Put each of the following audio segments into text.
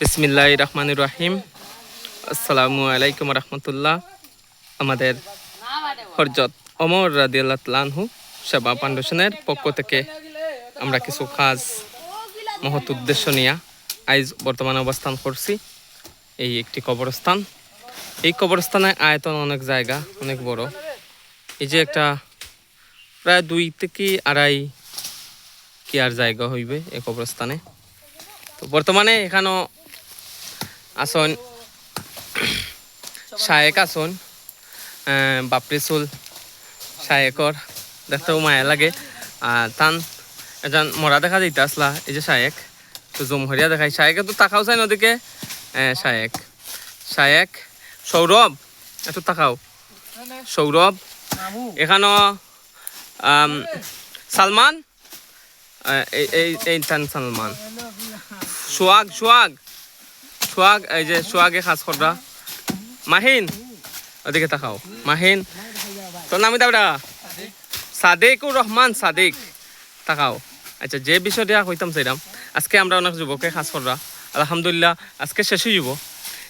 বিসমিল্লাহির রহমানির রহিম। আসসালামু আলাইকুম রহমতুল্লাহ। আমাদের হযরত ওমর রাদিয়াল্লাহু তাআলা আনহু সেবা ফাউন্ডেশনের পক্ষ থেকে আমরা কিছু কাজ মহৎ উদ্দেশ্য নিয়ে আজ বর্তমানে অবস্থান করছি এই একটি কবরস্থান। এই কবরস্থানের আয়তন অনেক জায়গা, অনেক বড়। এই যে একটা প্রায় 2 থেকে 2.5 কিয়ার জায়গা হইবে এই কবরস্থানে। তো বর্তমানে এখানেও আসন শায়েক আসন বাপরিসুল শায়েকর দেখতেও মায়া লাগে। আর তান এজন মরা দেখা যাইতে আসলা, এই যে শায়েক তো জমহরিয়া দেখাই। শায়েকে তো তাকাও চাই নদীকে। শায়েক শায়েক সৌরভ একটু তাকাও। সৌরভ এখানেও সালমান, এই তান সালমান। সোহাগ সোহাগ সোহাগ, এই যে সোহাগে খাস কররা। মাহিন ওদিকে তাকাও। মাহিন তোর নামই দাওটা সাদেকুর রহমান। সাদেক তাকাও। আচ্ছা, যে বিষয়টা কইতাম চাইলাম, আজকে আমরা অনেক যুবকে খাস কররা আলহামদুলিল্লাহ আজকে শেষ হয়ে যাব।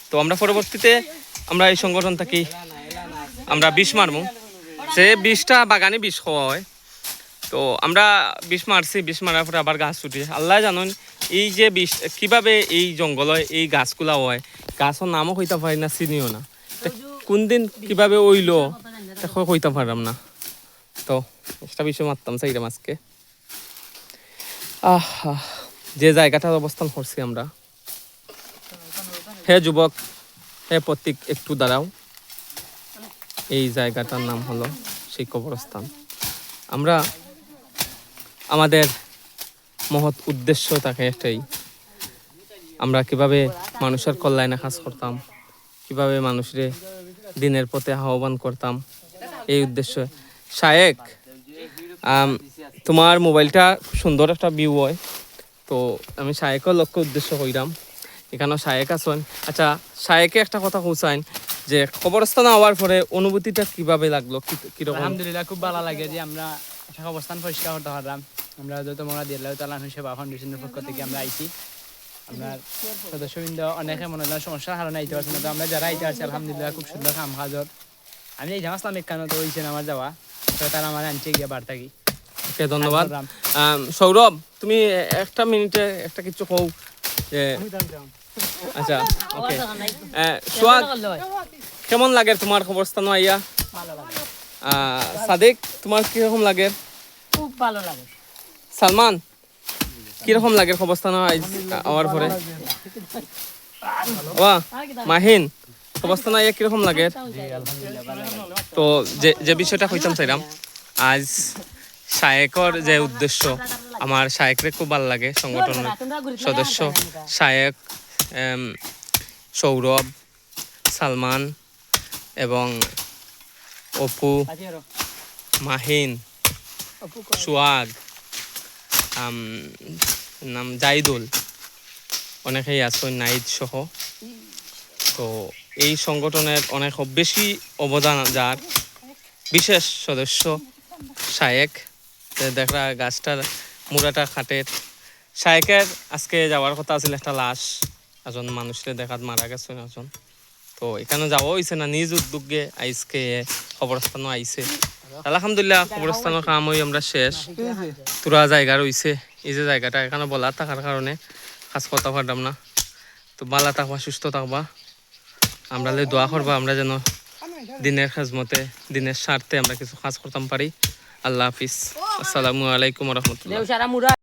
তো আমরা পরবর্তীতে আমরা এই সংগঠন থাকি আমরা 20 মারমু। যে 20টা বাগানে 20 খাওয়া হয়। তো আমরা 20 মারছি, 20 মারার পরে আবার গাছ ছুটি। আল্লাহ জানুন এই যে 20 কিভাবে এই জঙ্গল হয়, এই গাছগুলা হয়, গাছের নামও কইতে পারি না, চিনিও না। কোন দিন কিভাবে ওইলো কইতে পারলাম না। তো একটা বিষয় মারতাম চাইলাম আজকে। যে জায়গাটার অবস্থান করছি আমরা, হে যুবক, হে প্রতীক, একটু দাঁড়াও। এই জায়গাটার নাম হলো সেই কবরস্থান। আমরা আমাদের মহৎ উদ্দেশ্য থাকে একটাই, আমরা কিভাবে মানুষের কল্যাণে কাজ করতাম, কিভাবে মানুষের দিনের পথে আহ্বান করতাম, এই উদ্দেশ্যে। শায়েক, তোমার মোবাইলটা খুব সুন্দর একটা ভিউ হয়। তো আমি শায়েকের লক্ষ্য উদ্দেশ্য কইরাম। এখানেও শায়েক আছেন। আচ্ছা, শায়েকে একটা কথা কইছেন যে কবরস্থান হওয়ার পরে অনুভূতিটা কিভাবে লাগলো, কিরকম? আলহামদুলিল্লাহ, খুব ভালো লাগে যে আমরা একটা অবস্থান পরিষ্কার করতে পারলাম। আমরা যত মোরা দিল্লাহ তাআলা সেবা ফাউন্ডেশনের পক্ষ থেকে আমরা আইছি। আপনার সদস্যবৃন্দ অনেকে মনে হয় সমস্যার কারণে আইতে পারছি না। তো আমরা যারা আইতে পারছি আলহামদুলিল্লাহ খুব সুন্দর কাম কাজর। আমি এই জামাসলাম এখানে তো হয়েছেন আমার যাওয়া, তো তারা আমার আনছে গিয়ে বার থাকি। ওকে, ধন্যবাদ। সৌরভ, তুমি একটা মিনিটে একটা কিছু কও যে। আচ্ছা, ওকে। সোহাগ, কেমন লাগে তোমার কবরস্থান আইয়া? সাদেক, তোমার কিরকম লাগে? খুব ভালো লাগে। সালমান, কিরকম লাগে কবরস্থান আওয়ার পরে? মাহিন, কবরস্থান আইয়া কিরকম লাগে? তো যে বিষয়টা কইতাম চাইলাম, আজ শায়েকর যে উদ্দেশ্য, আমার শায়েকরে খুব ভালো লাগে। সংগঠনের সদস্য শায়েক, সৌরভ, সালমান এবং অপু, মাহিন, সোহাগ, নাম জাইদুল, অনেকেই আছে, নাইদ সহ। তো এই সংগঠনের অনেক বেশি অবদান, যার বিশেষ সদস্য শায়েক। দেখা গাছটার মুড়াটা খাটের শায়েকের আজকে যাওয়ার কথা ছিল। একটা লাশ একজন মানুষের দেখাত মারা গেছে একজন। তো এখানে যাওয়া হয়েছে না, নিজ উদ্যোগে আজকে কবরস্থানও আইছে। আলহামদুলিল্লাহ কবরস্থানের কাম হয়ে আমরা শেষ। তোরা জায়গা রয়েছে, এই যে জায়গাটা এখানে বলা থাকার কারণে কাজ করতে পারলাম না। তো ভালো থাকবা, সুস্থ থাকবা, আমরা দোয়া করবা আমরা যেন দিনের খাজমতে, দিনের স্বার্থে আমরা কিছু কাজ করতাম পারি। আল্লাহ হাফিজ। আসসালামু আলাইকুম রহমতুল্লাহ।